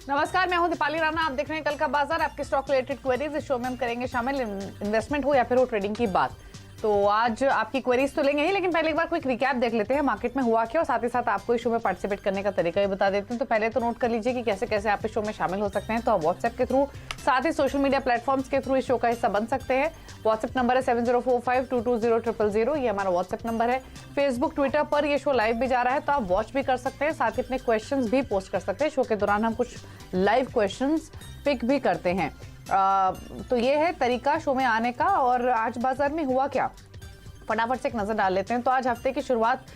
नमस्कार, मैं हूं दीपाली राणा। आप देख रहे हैं कल का बाजार। आपके स्टॉक रिलेटेड क्वेरीज इस शो में हम करेंगे शामिल, इन्वेस्टमेंट हो या फिर हो ट्रेडिंग की बात। तो आज आपकी क्वेरीज तो लेंगे ही, लेकिन पहले एक बार क्विक रिकैप देख लेते हैं मार्केट में हुआ क्या, और साथ ही साथ आपको इस शो में पार्टिसिपेट करने का तरीका भी बता देते हैं। तो पहले तो नोट कर लीजिए कि कैसे कैसे आप इस शो में शामिल हो सकते हैं। तो आप व्हाट्सएप के थ्रू, साथ ही सोशल मीडिया प्लेटफॉर्म्स के थ्रू इस शो का हिस्सा बन सकते हैं। व्हाट्सएप नंबर है 7045220000, ये हमारा व्हाट्सएप नंबर है। फेसबुक, ट्विटर पर ये शो लाइव भी जा रहा है, तो आप वॉच भी कर सकते हैं, साथ ही अपने क्वेश्चंस भी पोस्ट कर सकते हैं। शो के दौरान हम कुछ लाइव क्वेश्चंस पिक भी करते हैं। तो ये है तरीका शो में आने का। और आज बाजार में हुआ क्या, फटाफट से एक नजर डाल लेते हैं। तो आज हफ्ते की शुरुआत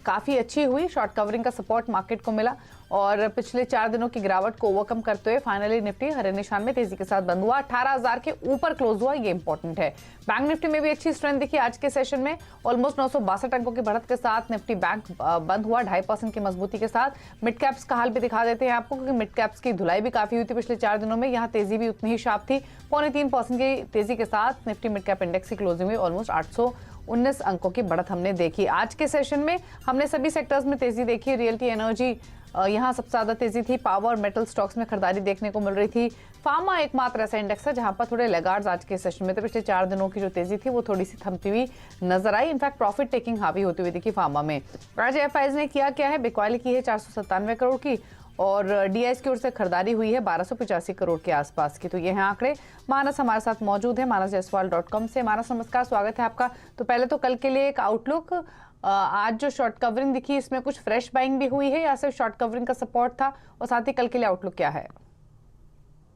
काफी अच्छी हुई। शॉर्ट कवरिंग का सपोर्ट मार्केट को मिला और पिछले 4 दिनों की गिरावट को ओवरकम करते हुए फाइनली निफ्टी हरे निशान में तेजी के साथ बंद हुआ। 18,000 के ऊपर क्लोज हुआ, ये इंपॉर्टेंट है। बैंक निफ्टी में भी अच्छी स्ट्रेंथ दिखी आज के सेशन में। ऑलमोस्ट 962 अंकों की बढ़त के साथ निफ्टी बैंक बंद हुआ 2.5% की मजबूती के साथ। मिड कैप्स का हाल भी दिखा देते हैं आपको, क्योंकि मिड कैप्स की धुलाई भी काफी हुई थी पिछले 4 दिनों में। यहाँ तेजी भी उतनी ही शार्प थी। 3.25% की तेजी के साथ निफ्टी मिड कैप इंडेक्स की क्लोजिंग में ऑलमोस्ट 819 अंकों की बढ़त हमने देखी। आज के सेशन में हमने सभी सेक्टर्स में तेजी देखी। रियल्टी, एनर्जी, यहाँ सबसे ज्यादा तेजी थी। पावर, मेटल स्टॉक्स में खरीदारी देखने को मिल रही थी। फार्मा एकमात्र ऐसा इंडेक्स है जहां पर थोड़े लेगार्ड्स आज के सेशन में थे। पिछले 4 दिनों की जो तेजी थी वो थोड़ी सी थमती हुई नजर आई। इनफैक्ट प्रॉफिट टेकिंग हावी होती हुई दिखी फार्मा में। आज एफआईज ने किया क्या है, बिकवाली की है 497 करोड़ की, और डीआईएस की ओर से खरीदारी हुई है 1285 करोड़ के आसपास की। तो ये हैं आंकड़े। मानस हमारे साथ मौजूद है, manasjaiswal.com से। मानस, नमस्कार, स्वागत है आपका। तो पहले तो कल के लिए एक आउटलुक, आज जो शॉर्ट कवरिंग दिखी इसमें कुछ फ्रेश बाइंग भी हुई है या सिर्फ शॉर्ट कवरिंग का सपोर्ट था, और साथ ही कल के लिए आउटलुक क्या है?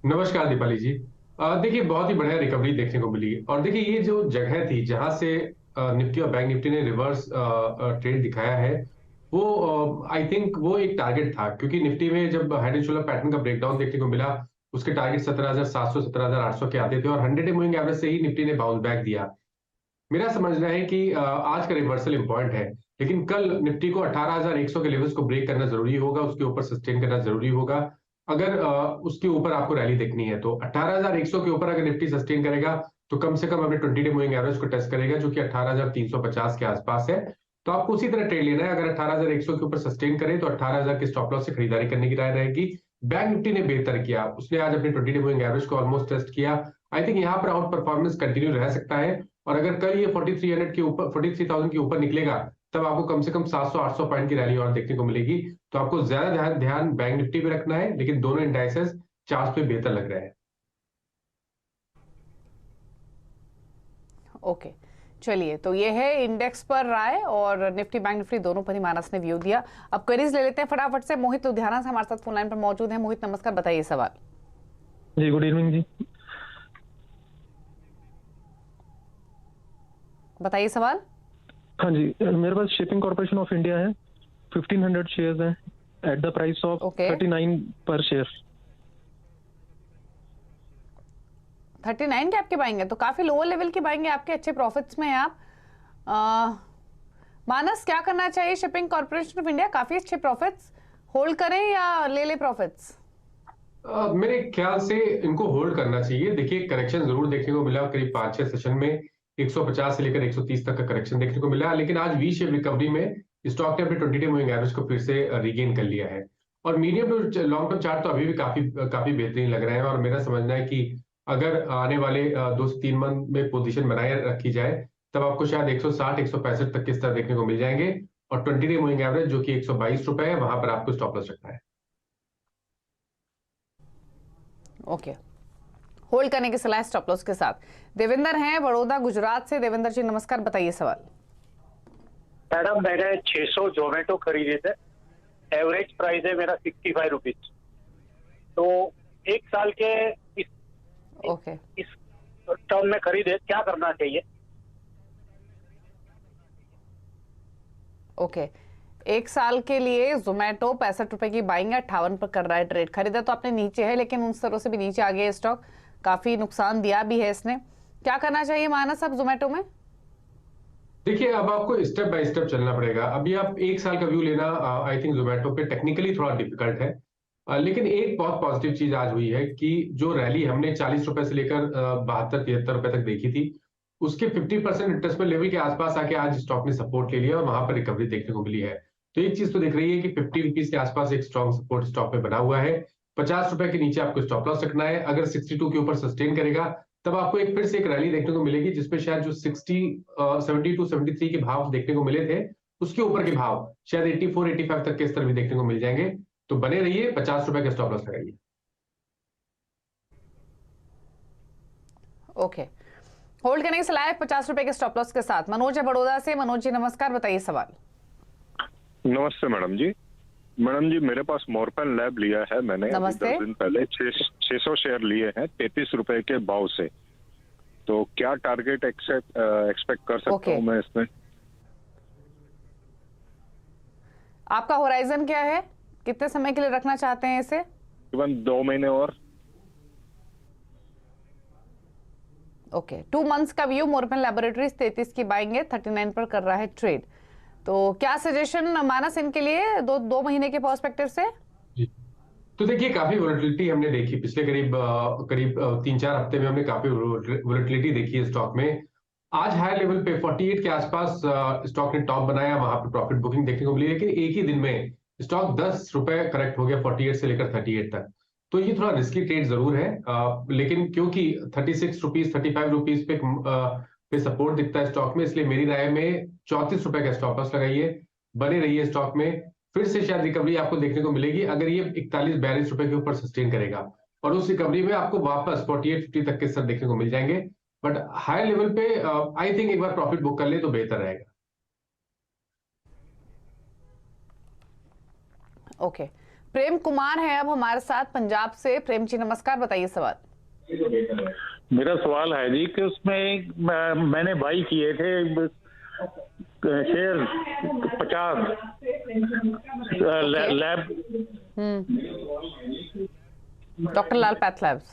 नमस्कार दीपाली जी। देखिए, बहुत ही बढ़िया रिकवरी देखने को मिली। और देखिए, ये जो जगह थी जहां से निफ्टी और बैंक निफ्टी ने रिवर्स ट्रेड दिखाया है, वो आई थिंक वो एक टारगेट था, क्योंकि निफ्टी में जब हेड एंड शोल्डर पैटर्न का ब्रेकडाउन देखने को मिला, उसके टारगेट 17,700 17,800 के आते थे, और 100 डे मूविंग एवरेज से ही निफ्टी ने बाउंस बैक दिया। मेरा समझना है कि आज का रिवर्सल इंपॉर्टेंट है, लेकिन कल निफ्टी को 18,100 के लेवल्स को ब्रेक करना जरूरी होगा, उसके ऊपर सस्टेन करना जरूरी होगा। अगर उसके ऊपर आपको रैली देखनी है तो 18,100 के ऊपर अगर निफ्टी सस्टेन करेगा तो कम से कम अपने 20 डे मूविंग एवरेज को टेस्ट करेगा, जो कि 18,350 के आसपास है। तो आपको उसी तरह ट्रेड लेना है। अगर 18,100 के ऊपर सस्टेन करे तो 18,000 के स्टॉप लॉस से खरीदारी करने की राय रहेगी। बैंक निफ्टी ने बेहतर किया, उसने आज अपने 20 डे मूविंग एवरेज को ऑलमोस्ट टेस्ट किया। आई थिंक यहाँ पर आउट परफॉर्मेंस कंटिन्यू रह सकता है, और अगर कल ये 4300 के ऊपर 43,000 के ऊपर निकलेगा, तब आपको कम से कम 700-800 पॉइंट की रैली और देखने को मिलेगी। तो आपको ज्यादा ध्यान बैंक निफ्टी पे रखना है, लेकिन दोनों इंडाइसेस चार्ट्स पे बेहतर लग रहे हैं। ओके, चलिए, तो ये है इंडेक्स पर राय, और निफ्टी बैंक निफ्टी दोनों पर ही मानस ने व्यू दिया। अब क्वेरीज ले लेते हैं फटाफट से। मोहित लुधियाना से हमारे साथ फोन लाइन पर मौजूद है। मोहित, नमस्कार, बताइए सवाल। जी, गुड इवनिंग जी। बताइए सवाल। हाँ जी, मेरे पास शिपिंग कॉर्पोरेशन ऑफ इंडिया है, 1500 शेयर्स हैं एट द प्राइस ऑफ 39 पर शेयर। 39 के आपके बाइंग है, तो काफी लोअर लेवल की बाइंग है आपके, अच्छे प्रॉफिट्स में हैं आप। मानस, क्या करना चाहिए शिपिंग कॉर्पोरेशन ऑफ इंडिया? काफी अच्छे प्रॉफिट्स, होल्ड करें या ले प्रॉफिट्स? मेरे ख्याल से इनको होल्ड करना चाहिए। देखिए, करेक्शन जरूर देखने को मिला, करीब 5-6 सेशन में 150 से लेकर 130 तक का करेक्शन देखने को मिला, लेकिन आज वी शेप रिकवरी में स्टॉक ने अपने 20 डे मूविंग एवरेज को फिर से रिगेन कर लिया है। और medium to long term chart तो अभी भी काफी बेहतरीन लग रहे हैं। और मेरा समझना है कि अगर आने वाले 2 से 3 मंथ में पोजीशन बनाए रखी जाए, तब आपको शायद 160-165 तक किस तरह देखने को मिल जाएंगे। और 20 डे मूविंग एवरेज जो कि 122 रुपए है, वहां पर आपको स्टॉप लॉस रखना है। ओके, होल्ड करने की सलाह स्टॉप लॉस के साथ। देवेंद्र हैं बड़ौदा गुजरात से। देवेंद्र जी, नमस्कार, बताइए सवाल। मैडम, मैंने 600 जोमेटो खरीदे थे, एवरेज प्राइस है मेरा 65 रुपीज। तो 1 साल के इस टर्म में खरीदे, क्या करना चाहिए? ओके, 1 साल के लिए जोमेटो 65 रुपए की बाइंग है, 58 पर कर रहा है ट्रेड। खरीदा तो आपने नीचे है, लेकिन उन स्तरों से भी नीचे आ गया स्टॉक, काफी नुकसान दिया भी है इसने। क्या करना चाहिए मानस अब जोमेटो में? देखिए, अब आपको स्टेप बाय स्टेप चलना पड़ेगा। अभी आप 1 साल का व्यू लेना आई थिंक जोमेटो पे टेक्निकली थोड़ा डिफिकल्ट है। लेकिन एक बहुत पॉजिटिव चीज आज हुई है कि जो रैली हमने 40 रुपए से लेकर 72-73 रुपए तक देखी थी, उसके 50% रिट्रेसमेंट लेवल के आसपास आके आज स्टॉक ने सपोर्ट ले लिया और वहां पर रिकवरी देखने को मिली है। तो एक चीज तो दिख रही है कि 50 रुपीज के आसपास एक स्ट्रॉन्ग सपोर्ट स्टॉक में बना हुआ है। ₹50 के नीचे आपको स्टॉप लॉस रखना है। अगर 62 के ऊपर सस्टेन करेगा तब आपको एक फिर से एक रैली देखने को मिलेगी, जिसपे शायद जो 72 73 के भाव देखने को मिले थे, उसके ऊपर के भाव शायद 84 85 तक के स्तर भी देखने को मिल जाएंगे। तो बने रहिए, ₹50 का स्टॉप लॉस लगाइए। ओके, होल्ड करने की सलाह है ₹50 के स्टॉप लॉस के साथ। मनोज है बड़ौदा से। मनोज जी नमस्कार, बताइए सवाल। नमस्ते मैडम जी। मैडम जी, मेरे पास मोरपन लैब लिया है मैंने अभी 10 दिन पहले। 600 शेयर लिए हैं ₹33 के भाव से। तो क्या टारगेट एक्सपेक्ट कर सकता हूँ मैं इसमें? आपका होराइजन क्या है? कितने समय के लिए रखना चाहते हैं इसे? तकरीबन 2 महीने और। ओके, 2 मंथ्स का व्यू। मोरपन लैबोरेटरीज 33 की बाइंग है, 39 पर कर रहा है ट्रेड। तो क्या सजेशन मानस इनके लिए 2 महीने के पर्सपेक्टिव से? तो देखिए, काफी वोलेटिलिटी हमने देखी पिछले करीब 3-4 हफ्ते में। हमने काफी वोलेटिलिटी देखी है स्टॉक में। आज हाई लेवल पे 48 के आसपास स्टॉक ने टॉप बनाया, वहां पे प्रॉफिट बुकिंग देखने को मिली। लेकिन एक ही दिन में स्टॉक ₹10 करेक्ट हो गया 48 से लेकर 38 तक। तो ये थोड़ा रिस्की ट्रेड जरूर है, लेकिन क्योंकि ₹36 ₹35 पे सपोर्ट दिखता है स्टॉक में, इसलिए मेरी राय में ₹34 का स्टॉप लॉस लगाइए, बने रहिए स्टॉक में। फिर से शायद रिकवरी आपको देखने को मिलेगी अगर ये 41-42 के ऊपर सस्टेन करेगा, और उस रिकवरी में आपको वापस 48-50 तक के स्तर देखने को मिल जाएंगे। बट हाई लेवल पे आई थिंक एक बार प्रॉफिट बुक कर ले तो बेहतर रहेगा। ओके, प्रेम कुमार है अब हमारे साथ पंजाब से। प्रेम जी नमस्कार, बताइए सवाल। मेरा सवाल है जी कि उसमें मैंने बाई किए थे शेयर 50 लैब डॉक्टर लाल पैथलैब्स।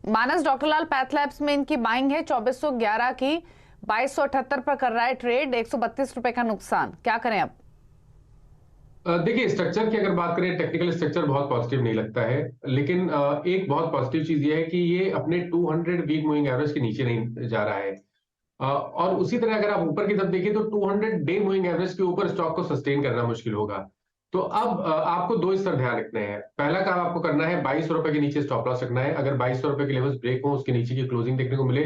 मानस, डॉक्टर लाल पैथलैब्स में इनकी बाइंग है 2411 की, 2278 पर कर रहा है ट्रेड, ₹132 का नुकसान। क्या करें अब? देखिए, स्ट्रक्चर की अगर बात करें, टेक्निकल स्ट्रक्चर बहुत पॉजिटिव नहीं लगता है, लेकिन एक बहुत पॉजिटिव चीज ये है कि ये अपने 200 वीक मूविंग एवरेज के नीचे नहीं जा रहा है। और उसी तरह अगर आप ऊपर की तरफ देखिए तो 200 डे मूविंग एवरेज के ऊपर स्टॉक को सस्टेन करना मुश्किल होगा। तो अब आपको 2 स्तर ध्यान रखने हैं। पहला काम आपको करना है ₹22 के नीचे स्टॉप लॉस रखना है। अगर ₹22 के लेवल्स ब्रेक हो, उसके नीचे की क्लोजिंग देखने को मिले,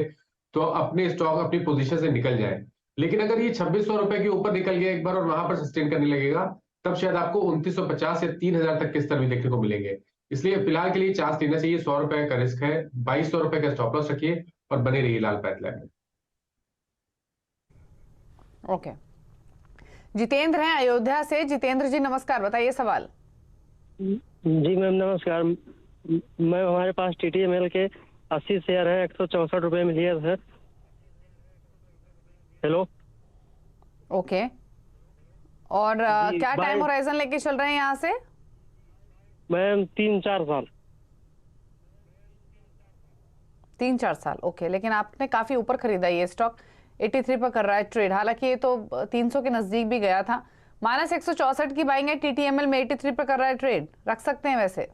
तो अपने स्टॉक अपनी पोजीशन से निकल जाए। लेकिन अगर ये ₹2600 के ऊपर निकल गया एक बार और वहां पर सस्टेन करने लगेगा, तब शायद आपको 2950 या 3000 तक के स्तर भी देखने को मिलेंगे। इसलिए फिलहाल के लिए चांस लेना चाहिए। ₹100 का रिस्क है, ₹2200 का स्टॉप लॉस रखिए और बने रहिए लाल पैथलैब में। ओके, जितेंद्र हैं अयोध्या से। जितेंद्र जी नमस्कार, बताइए सवाल। जी मैम नमस्कार। मैं हमारे पास TTML के 80 शेयर है, ₹164 में लिया था। हेलो। ओके, और क्या टाइम होराइजन लेके चल रहे हैं यहाँ से? मैम 3-4 साल। 3-4 साल, ओके। लेकिन आपने काफी ऊपर खरीदा ये स्टॉक, 83 पर कर रहा है ट्रेड, हालांकि ये तो 300 के नजदीक भी गया था। माइनस 164 की बाइंग है, TTML में 83 पर कर रहा है ट्रेड, रख सकते हैं वैसे?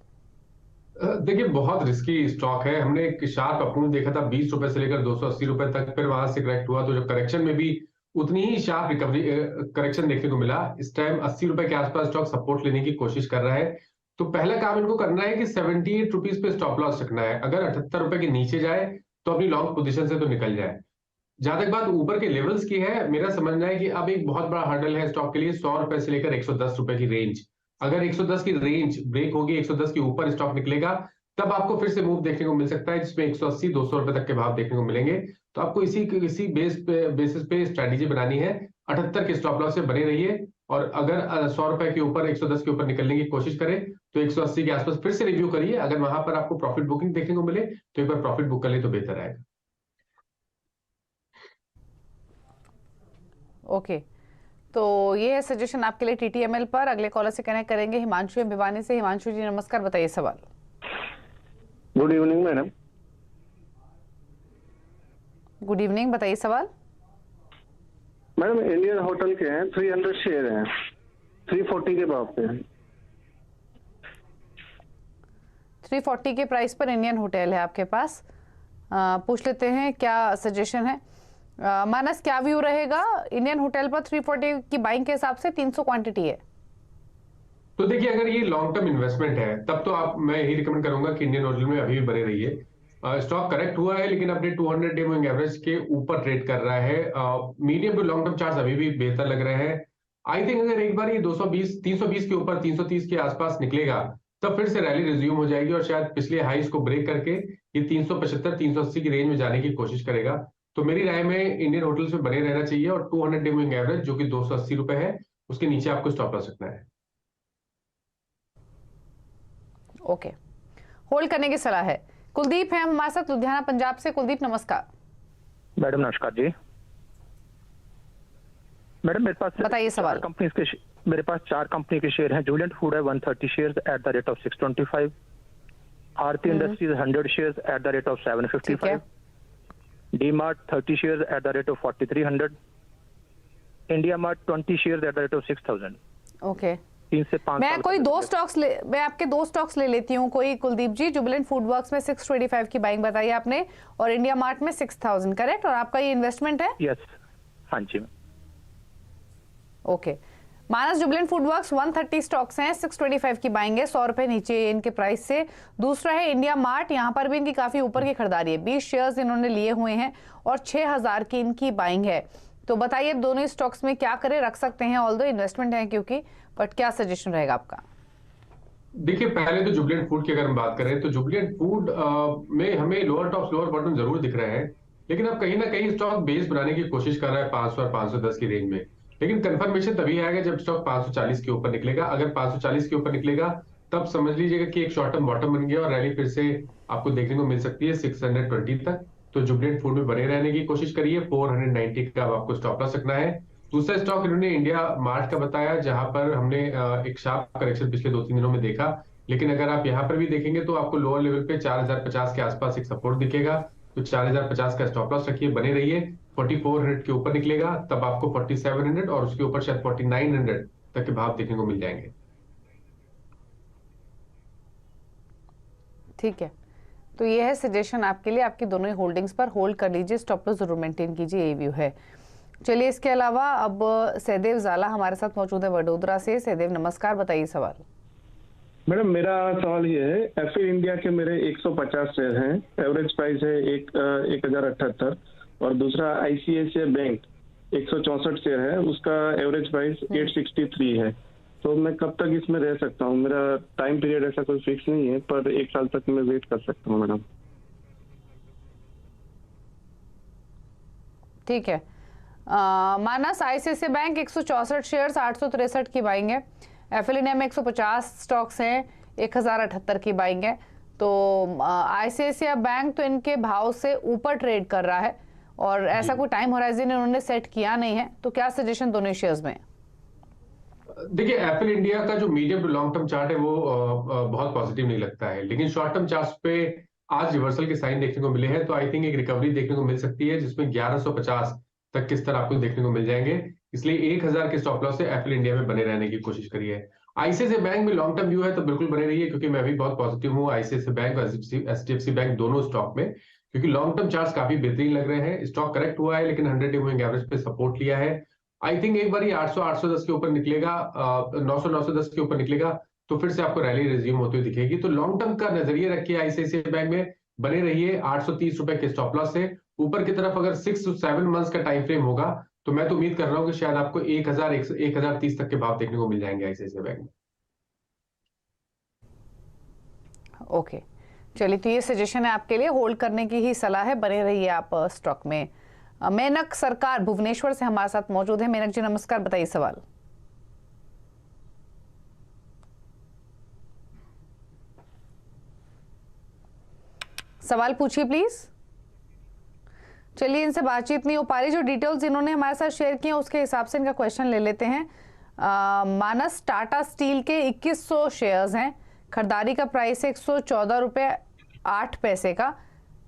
देखिए, बहुत रिस्की स्टॉक है। हमने एक शार्प अप देखा था ₹20 से लेकर ₹280 तक, फिर वहां से करेक्ट हुआ, तो जब करेक्शन में भी उतनी ही शार्प रिकवरी करेक्शन देखने को मिला। इस टाइम ₹80 के आसपास स्टॉक सपोर्ट लेने की कोशिश कर रहा है। तो पहला काम इनको करना है कि ₹78 पे स्टॉप लॉस रखना है। अगर ₹78 के नीचे जाए तो अपनी लॉन्ग पोजीशन से तो निकल जाए। जहां तक बात ऊपर के लेवल्स की है, मेरा समझना है कि अब एक बहुत बड़ा हर्डल है स्टॉक के लिए ₹100 से लेकर ₹110 की रेंज। अगर 110 की रेंज ब्रेक होगी, 110 के ऊपर स्टॉक निकलेगा, तब आपको फिर से मूव देखने को मिल सकता है, जिसमें ₹180-200 तक के भाव देखने को मिलेंगे। तो आपको इसी बेसिस पे स्ट्रेटेजी बनानी है। 78 के स्टॉप लॉस से बने रहिए, और अगर ₹100 के ऊपर 110 के ऊपर निकलने की कोशिश करें तो 180 के आसपास फिर से रिव्यू करिए। अगर वहां पर आपको प्रॉफिट बुकिंग देखने को मिले तो एक बार प्रॉफिट बुक कर ले तो बेहतर रहेगा। ओके, तो ये है सजेशन आपके लिए TTML पर। अगले कॉलर से कनेक्ट करेंगे हिमांशु भिवानी से। हिमांशु जी नमस्कार, बताइए सवाल। Good evening madam. Good evening, बताइए सवाल। मैडम इंडियन होटल के हैं, 300 शेयर हैं, 340 के भाव पे हैं। 340 के प्राइस पर इंडियन होटल है आपके पास। पूछ लेते हैं क्या सजेशन है। मानस क्या व्यू रहेगा इंडियन होटल पर 340 की बाइंग के हिसाब से 300 क्वांटिटी है? तो देखिए, अगर ये लॉन्ग टर्म इन्वेस्टमेंट है तब तो मैं यही रिकमेंड करूंगा कि इंडियन होटल में अभी भी बने रहिए। स्टॉक करेक्ट हुआ है लेकिन अपने 200 डे मूविंग एवरेज के ऊपर ट्रेड कर रहा है। Medium to long term charts अभी भी बेहतर लग रहे हैं। आई थिंक अगर एक बार ये 220 320 के ऊपर 330 के आसपास निकलेगा तब फिर से रैली रिज्यूम हो जाएगी और शायद पिछले हाईस को ब्रेक करके ये 375 380 की रेंज में जाने की कोशिश करेगा। तो मेरी राय में इंडियन होटल्स में बने रहना चाहिए और 200 डे मूविंग एवरेज जो कि 280 रुपए है उसके नीचे आपको स्टॉप लॉस रखना है। ओके, होल्ड करने की सलाह है। कुलदीप है हमारे साथ लुधियाना पंजाब से। कुलदीप नमस्कार। मैडम नमस्कार जी। मैडम मेरे पास बताइए सवाल। कंपनी के मेरे पास 4 कंपनी के शेयर हैं। जुबिलेंट फूड है 130 shares at the rate of 625, Aarti industries 100 shares at the rate of 755, D mart 30 shares at the rate of 4300, India mart 20 shares at the rate of 6000। Okay, 3 से 5 मैं आपके दो stocks ले लेती हूँ कोई। कुलदीप जी, जुबिलेंट फूड वर्क्स में 625 की बाइंग बताई आपने और इंडिया मार्ट में 6000, करेक्ट? और आपका ये इन्वेस्टमेंट है? यस, हाँ जी। ओके, मानस जुबिलेंट फूड वर्क्स 130 स्टॉक्स हैं, 625 की बाइंग है, 100 रुपए नीचे इनके प्राइस से। दूसरा है इंडिया मार्ट, यहाँ पर भी इनकी काफी ऊपर की खरीदारी है, 20 शेयर्स इन्होंने लिए हुए हैं और 6000 की इनकी बाइंग है। तो बताइए दोनों स्टॉक्स में क्या करें? रख सकते हैं, ऑल्दो इन्वेस्टमेंट है क्योंकि, बट क्या सजेशन रहेगा आपका? देखिए, पहले तो जुबिलेंट फूड की अगर हम बात करें तो जुबिलेंट फूड में हमें लोअर टॉप लोअर बॉटम जरूर दिख रहे हैं, लेकिन अब कहीं ना कहीं स्टॉक बेस बनाने की कोशिश कर रहा है 500 और 510 की रेंज में। लेकिन कंफर्मेशन तभी आएगा जब स्टॉक 540 के ऊपर निकलेगा। अगर 540 के ऊपर निकलेगा तब समझ लीजिएगा कि एक शॉर्ट टर्म बॉटम बन गया और रैली फिर से आपको देखने को मिल सकती है 620 तक। तो जुबिलेंट फूड में बने रहने की कोशिश करिए। 490 का अब आपको स्टॉप लॉस रखना है। दूसरा स्टॉक इन्होंने इंडिया मार्ट का बताया, जहां पर हमने एक शार्प करेक्शन पिछले 2-3 दिनों में देखा, लेकिन अगर आप यहां पर भी देखेंगे तो आपको लोअर लेवल पे 4050 के आसपास एक सपोर्ट दिखेगा। तो 4050 का स्टॉप लॉस रखिए, बने रहिए। 4400 के ऊपर निकलेगा तब आपको 4700 और उसके ऊपर शायद 4900 तक के भाव देखने को मिल जाएंगे। ठीक है, तो ये है सजेशन आपके लिए। आपकी दोनों ही होल्डिंग्स पर होल्ड कर लीजिए, स्टॉप लॉस जरूर मेंटेन कीजिए, ये व्यू है। चलिए, इसके अलावा अब सहदेव जाला हमारे साथ मौजूद है वडोदरा से। सहदेव नमस्कार, बताइए सवाल। मैडम मेरा सवाल ये है, एफए इंडिया के मेरे 150 शेयर हैं, एवरेज प्राइस है 1078 और दूसरा आईसीआईसीआई बैंक 164 शेयर है, उसका एवरेज प्राइस 863 है। तो मैं कब तक इसमें रह सकता हूँ? मेरा टाइम पीरियड ऐसा कोई फिक्स नहीं है, पर 1 साल तक मैं वेट कर सकता हूँ मैडम। ठीक है, मानस आईसीआईसीआई बैंक 164 शेयर्स 863 की बाइंग है। एफएल इंडिया में 150 स्टॉक्स हैं, 1078 की बाइंग है। तो आईसीआईसीआई बैंक तो इनके भाव से ऊपर ट्रेड कर रहा है और ऐसा कोई टाइम होराइजन इन्होंने सेट किया नहीं है। तो क्या सजेशन दोनों शेयर्स में? देखिए, एप्पल इंडिया का जो medium to long term chart है वो बहुत पॉजिटिव नहीं लगता है, लेकिन शॉर्ट टर्म चार्ट पे आज रिवर्सल के साइन देखने को मिले हैं। तो आई थिंक एक रिकवरी देखने को मिल सकती है जिसमें 1150 तक किस तरह आपको देखने को मिल जाएंगे। इसलिए 1000 के स्टॉप लॉस से एप्पल इंडिया में बने रहने की कोशिश करिए। आईसीआईसीआई बैंक में लॉन्ग टर्म व्यू है तो बिल्कुल बने रहिए, क्योंकि मैं भी बहुत पॉजिटिव हूँ आईसीआईसीआई बैंक और एचडीएफसी बैंक दोनों स्टॉक में, क्योंकि लॉन्ग टर्म चार्ट्स काफी बेहतरीन लग रहे हैं। स्टॉक करेक्ट हुआ है लेकिन 100 डे मूविंग एवरेज पे सपोर्ट लिया है। आई थिंक एक बार ये 800-810 के ऊपर निकलेगा, 900-910 के ऊपर निकलेगा तो फिर से आपको रैली रिज्यूम होती हुई दिखेगी। तो लॉन्ग टर्म का नजरिए रखिए, आईसीआईसीआई बैंक में बने रहिए। 830 रुपए के स्टॉप लॉस से ऊपर की तरफ अगर 6 to 7 मंथ्स का टाइम फ्रेम होगा तो मैं तो उम्मीद कर रहा हूं कि शायद आपको 1030 तक के भाव देखने को मिल जाएंगे आईसीआईसीआई बैंक में। ओके, चलिए, तो ये सजेशन है आपके लिए, होल्ड करने की ही सलाह है, बने रहिए आप स्टॉक में। मेनक सरकार भुवनेश्वर से हमारे साथ मौजूद है। मेनक जी नमस्कार, बताइए सवाल। सवाल पूछिए प्लीज। चलिए, इनसे बातचीत नहीं हो पा रही। जो डिटेल्स इन्होंने हमारे साथ शेयर किए उसके हिसाब से इनका क्वेश्चन ले लेते हैं। मानस टाटा स्टील के 2100 शेयर्स हैं, खरीदारी का प्राइस है 114 रुपये 8 पैसे का।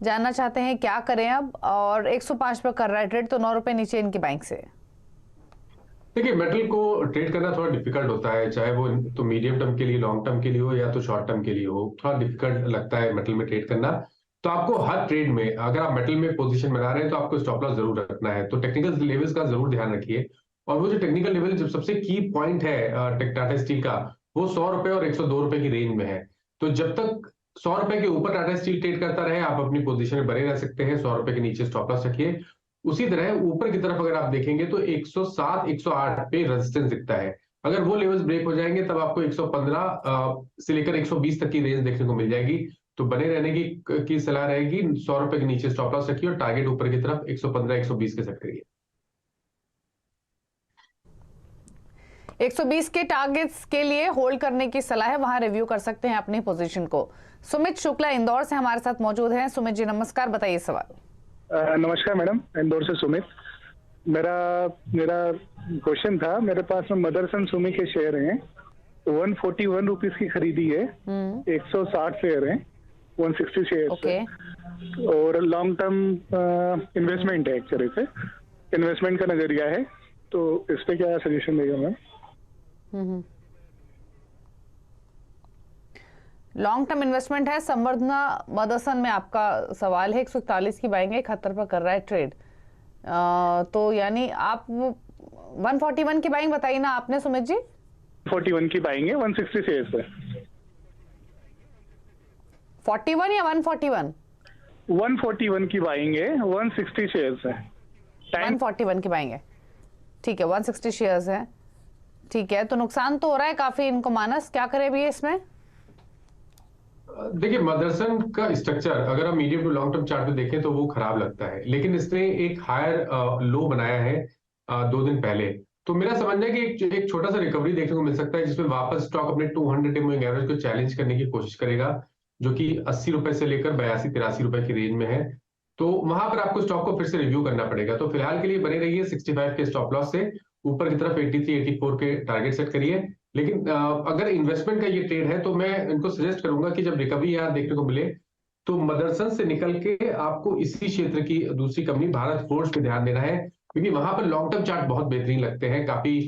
जानना चाहते हैं क्या करें अब, और 105 पर कर रहा है ट्रेड, तो 9 रुपए नीचे इनकी बैंक से। देखिए, मेटल को ट्रेड करना थोड़ा डिफिकल्ट होता है, चाहे वो तो मीडियम टर्म के लिए, लॉन्ग टर्म के लिए हो या तो शॉर्ट टर्म के लिए हो, थोड़ा डिफिकल्ट लगता है मेटल में ट्रेड करना। तो आपको हर ट्रेड में अगर आप मेटल में पोजीशन बना रहे हैं तो आपको स्टॉप लॉस जरूर रखना है। तो टेक्निकल लेवल्स का जरूर ध्यान रखिए। और वो जो टेक्निकल लेवल जब सबसे की पॉइंट है टाटा स्टील का, वो 100 रुपए और 102 रुपए की रेंज में है। तो जब तक 100 रुपए के ऊपर टाटा स्टील ट्रेड करता रहे, आप अपनी पोजीशन में बने रह सकते हैं। 100 रुपए के नीचे स्टॉप लॉस रखिए। उसी तरह ऊपर की तरफ अगर आप देखेंगे तो 107 108 पे रेजिस्टेंस दिखता है। अगर वो लेवल्स ब्रेक हो जाएंगे तब आपको 115 से लेकर 120 तक की रेंज देखने को मिल जाएगी। तो बने रहने की सलाह रहेगी। 100 रुपए के नीचे स्टॉप लॉस रखिए और टारगेट ऊपर की तरफ 115 120 के सेट करिए। 120 के टारगेट्स के लिए होल्ड करने की सलाह है, वहां रिव्यू कर सकते हैं अपनी पोजीशन को। सुमित शुक्ला इंदौर से हमारे साथ मौजूद हैं। सुमित जी नमस्कार, बताइए सवाल। नमस्कार मैडम, इंदौर से सुमित। मेरा क्वेश्चन था, मेरे पास मदरसन सुमी के शेयर हैं, 141 रुपीज की खरीदी है, 160 शेयर हैं, 160 शेयर और लॉन्ग टर्म इन्वेस्टमेंट है। एक तरह से इन्वेस्टमेंट का नजरिया है, तो इस पे क्या सजेशन देगा मैम? लॉन्ग टर्म इन्वेस्टमेंट है। संवर्धना मदरसन में आपका सवाल है, 141 की बाइंग है, 71 पर कर रहा है ट्रेड। तो यानी आप 141 की बाइंग बताई ना आपने सुमित जी? 41 की बाइंग है, 160 शेयर्स है। 41 या 141? 141 की बाइंग है, 160 शेयर्स है। 141 की बाइंग है, ठीक है, 160 शेयर्स है, ठीक है। तो नुकसान तो हो रहा है काफी इनको, मानस क्या करे अभी इसमें? देखिए मदरसन का स्ट्रक्चर अगर हम medium to long term chart पे देखें तो वो खराब लगता है, लेकिन इसने एक हायर लो बनाया है 2 दिन पहले। तो मेरा समझना है कि एक छोटा सा रिकवरी देखने को मिल सकता है, जिसमें वापस स्टॉक अपने 200 मूविंग एवरेज को चैलेंज करने की कोशिश करेगा, जो कि 80 रुपए से लेकर 82-83 रुपए की रेंज में है। तो वहां पर आपको स्टॉक को फिर से रिव्यू करना पड़ेगा। तो फिलहाल के लिए बने रहिए 65 के स्टॉप लॉस से, ऊपर की तरफ 83-84 के टारगेट सेट करिए। लेकिन अगर इन्वेस्टमेंट का ये ट्रेड है तो मैं इनको सजेस्ट करूंगा कि जब रिकवरी यहाँ देखने को मिले तो मदरसन से निकल के आपको इसी क्षेत्र की दूसरी कंपनी भारत फोर्ज पे ध्यान देना है, क्योंकि वहां पर लॉन्ग टर्म चार्ट बहुत बेहतरीन लगते हैं, काफी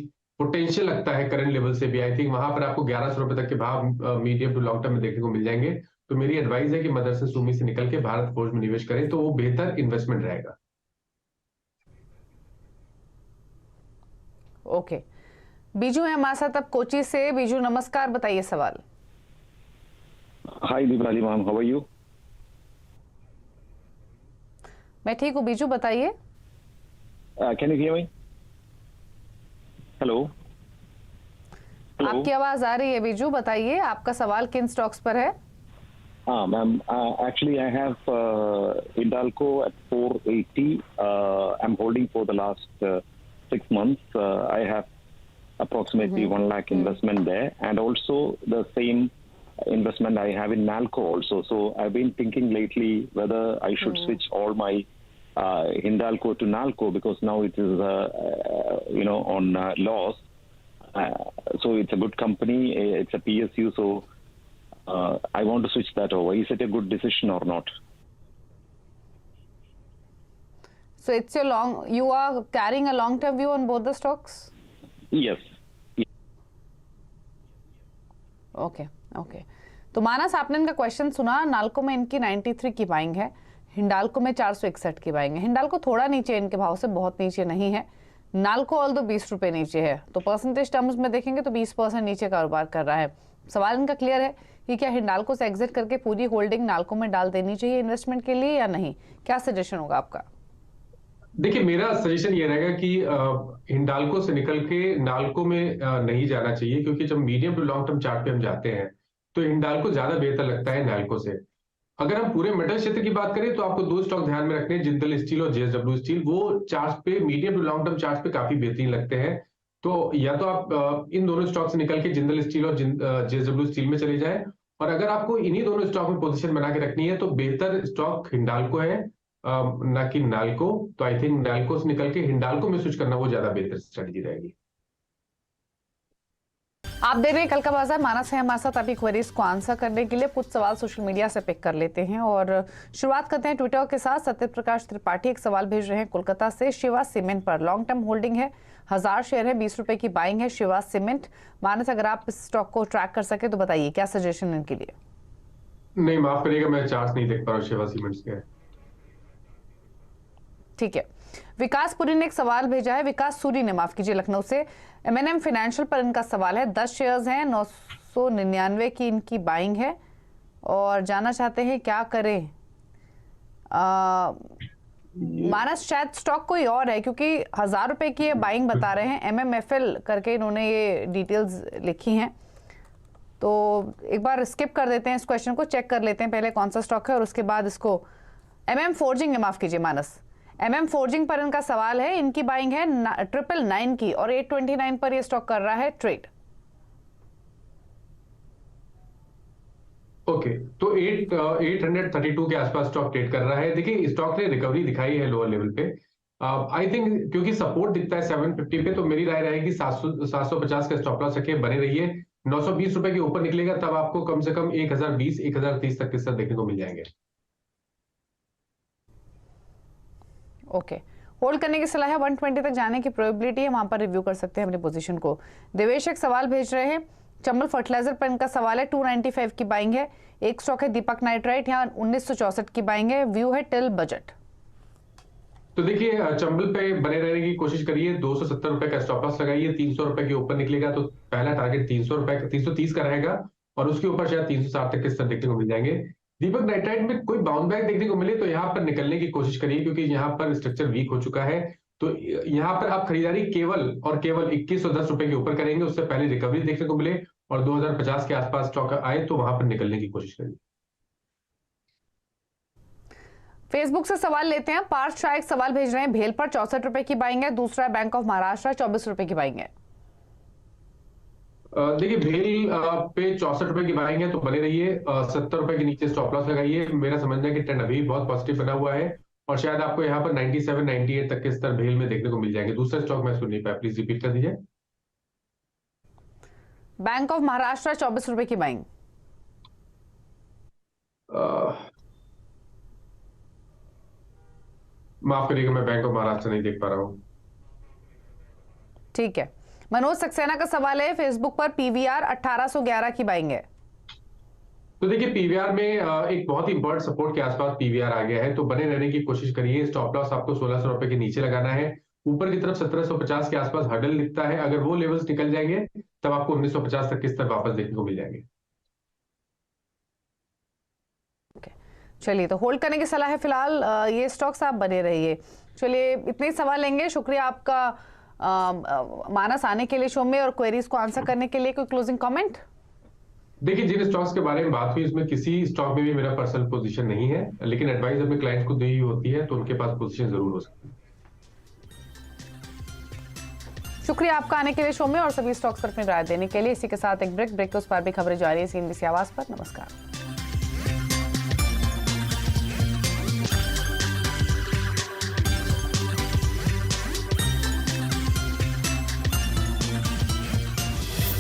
पोटेंशियल लगता है करंट लेवल से भी। आई थिंक वहां पर आपको 1100 रुपए तक के भाव मीडियम टू लॉन्ग टर्म में देखने को मिल जाएंगे। तो मेरी एडवाइस है कि मदरसन सुमी से निकल के भारत फोर्ज में निवेश करें, तो वो बेहतर इन्वेस्टमेंट रहेगा। ओके, बीजू है हमारे साथ अब कोची से। बीजू नमस्कार, बताइए सवाल। Hi Deepali ma'am, how are you? मैं ठीक हूँ बीजू, बताइए। Can you hear me? Hello, आपकी आवाज आ रही है बीजू, बताइए आपका सवाल किन स्टॉक्स पर है? हाँ ma'am, actually I have Hindalco at 480. I am holding for the last 6 months. I have approximately 1 lakh investment there, and also the same investment I have in Nalco also. So I've been thinking lately whether I should switch all my Hindalco to Nalco, because now it is on loss. So it's a good company, it's a PSU, so I want to switch that over. Is it a good decision or not? So it's your you are carrying a long-term view on both the stocks? Yes. Okay okay. तो मानस आपने इनका question सुना। नाल्को में इनकी 93 की buying है, हिंडाल्को में 461 की बाइंग है। हिंडाल्को थोड़ा नीचे इनके भाव से, बहुत नीचे नहीं है। नाल्को ऑल दो 20 रुपए नीचे है, तो परसेंटेज टर्म्स में देखेंगे तो 20% नीचे कारोबार कर रहा है। सवाल इनका क्लियर है कि क्या हिंडाल्को से एग्जिट करके पूरी होल्डिंग नाल्को में डाल देनी चाहिए इन्वेस्टमेंट के लिए या नहीं? क्या सजेशन होगा आपका? देखिए मेरा सजेशन ये रहेगा कि हिंडाल्को से निकल के नाल्को में नहीं जाना चाहिए, क्योंकि जब medium to long term chart पे हम जाते हैं तो हिंडाल्को ज्यादा बेहतर लगता है नाल्को से। अगर हम पूरे मेटल क्षेत्र की बात करें तो आपको 2 स्टॉक ध्यान में रखने हैं, जिंदल स्टील और जेएसडब्ल्यू स्टील। वो चार्ट पे medium to long term chart पे काफी बेहतरीन लगते हैं। तो या तो आप इन दोनों स्टॉक से निकल के जिंदल स्टील और जेएसडब्ल्यू स्टील में चले जाएं, और अगर आपको इन्हीं दोनों स्टॉक में पोजीशन बना के रखनी है तो बेहतर स्टॉक हिंडाल्को है ना कि नाल्को। तो आई थिंक नाल्को से निकल के हिंडाल्को में स्विच करना वो ज्यादा बेहतर स्ट्रेटजी रहेगी। आप देख रहे हैं कल का बाजार। मानस है हमारे साथ आपकी क्वेरीज को आंसर करने के लिए। कुछ सवाल सोशल मीडिया से पिक कर लेते हैं और शुरुआत करते हैं ट्विटर के साथ। सत्य प्रकाश त्रिपाठी एक सवाल भेज रहे हैं कोलकाता से। शिवा सीमेंट पर लॉन्ग टर्म होल्डिंग है, 1000 शेयर है, 20 रुपए की बाइंग है शिवा सीमेंट। मानस अगर आप इस स्टॉक को ट्रैक कर सके तो बताइए क्या सजेशन इनके लिए? नहीं, माफ करिएगा, मैं चार्ट नहीं देख पा रहा हूँ शिवा सीमेंट्स के। ठीक है, विकास पुरी ने एक सवाल भेजा है, विकास सूरी ने, माफ कीजिए, लखनऊ से। M&M फाइनेंशियल पर इनका सवाल है, 10 शेयर्स हैं, 999 की इनकी बाइंग है और जानना चाहते हैं क्या करें। मानस, शायद स्टॉक कोई और है क्योंकि 1000 रुपए की ये बाइंग बता रहे हैं, MMFL करके इन्होंने ये डिटेल्स लिखी हैं। तो एक बार स्किप कर देते हैं इस क्वेश्चन को, चेक कर लेते हैं पहले कौन सा स्टॉक है और उसके बाद इसको। MM फोर्जिंग है, माफ कीजिए मानस, MM फोर्जिंग पर इनका सवाल है, इनकी बाइंग है 999 की और 829 पर ये स्टॉक कर रहा है ट्रेड। ओके, तो 832 के आसपास स्टॉक ट्रेड कर रहा है। देखिए, स्टॉक ने रिकवरी दिखाई है लोअर लेवल पे। आई थिंक क्योंकि सपोर्ट दिखता है 750 पे, तो मेरी राय रहेगी 750 का स्टॉप लॉस रखिए, बने रहिए। 920 रुपए के ऊपर निकलेगा तब आपको कम से कम 1020 1030 तक के स्तर देखने को मिल जाएंगे। ओके, होल्ड करने की सलाह है, 120 तक जाने की प्रोबेबिलिटी है, वहां पर रिव्यू कर सकते हैं अपनी पोजीशन को। देवेश एक सवाल भेज रहे हैं, चंबल फर्टिलाइजर पर इनका सवाल है, 295 की बाइंग है। एक स्टॉक है दीपक नाइट्राइट, यहाँ 1964 की बाइंग है, व्यू है टिल बजट। तो देखिए, चंबल पे बने रहने की कोशिश करिए, 270 रुपए का स्टॉप लॉस लगाइए। 300 रुपए के ऊपर निकलेगा तो पहला टारगेट 300 रुपए 330 का रहेगा और उसके ऊपर शायद 360 तक के स्तर देखने को मिल जाएंगे। दीपक नाइट्राइट में कोई बाउंस बैक देखने को मिले तो यहाँ पर निकलने की कोशिश करिए, क्योंकि यहाँ पर स्ट्रक्चर वीक हो चुका है। तो यहाँ पर आप खरीदारी केवल और केवल 2110 रुपए के ऊपर करेंगे, उससे पहले रिकवरी देखने को मिले और 2050 के आसपास स्टॉक आए तो वहां पर निकलने की कोशिश करिए। फेसबुक से सवाल लेते हैं, पार्थ शाह एक सवाल भेज रहे हैं, भेल पर 64 रुपए की बाइंग है, दूसरा बैंक ऑफ महाराष्ट्र 24 रुपए की बाइंग है। देखिए, भेल पे 64 रुपए की बाइंग है तो बने रहिए। 70 रुपए के नीचे स्टॉप लॉस लगाइए। मेरा समझना है कि ट्रेंड अभी बहुत पॉजिटिव बना हुआ है और शायद आपको यहाँ पर 97 98 तक के स्तर भेल में देखने को मिल जाएंगे। दूसरा स्टॉक मैं सुन नहीं पाया, प्लीज रिपीट कर दीजिए। बैंक ऑफ महाराष्ट्र 24 रुपए की बाइंग। माफ करिएगा, मैं बैंक ऑफ महाराष्ट्र नहीं देख पा रहा हूं। ठीक है, मनोज सक्सेना का सवाल है, फेसबुक पर पीवीआर 1811 की बाइंग है। तो देखिए, पीवीआर में एक बहुत ही इंपॉर्टेंट सपोर्ट के आसपास पीवीआर आ गया है, तो बने रहने की कोशिश करिए। स्टॉप लॉस आपको 1600 रुपए के नीचे लगाना है। ऊपर की तरफ 1750 के आसपास हर्डल दिखता है, अगर वो लेवल्स निकल जाएंगे तब आपको 1950 तक के स्तर वापस देखने को मिल जाएंगे। चलिए, तो होल्ड करने की सलाह है फिलहाल, ये स्टॉक्स आप बने रहिए। चलिए, इतने सवाल लेंगे। शुक्रिया आपका मानस आने के लिए शो में और क्वेरीज को आंसर करने के लिए। कोई क्लोजिंग कमेंट? देखिए, जिन स्टॉक्स के बारे में बात हुई इसमें किसी स्टॉक में भी मेरा पर्सनल पोजीशन नहीं है, लेकिन एडवाइस अपने क्लाइंट को दी होती है तो उनके पास पोजीशन जरूर हो सकती है। शुक्रिया आपका आने के लिए शो में और सभी स्टॉक्स पर अपनी राय देने के लिए। इसी के साथ एक ब्रेक के उस पर भी खबरें जारी है CNBC आवाज पर। नमस्कार।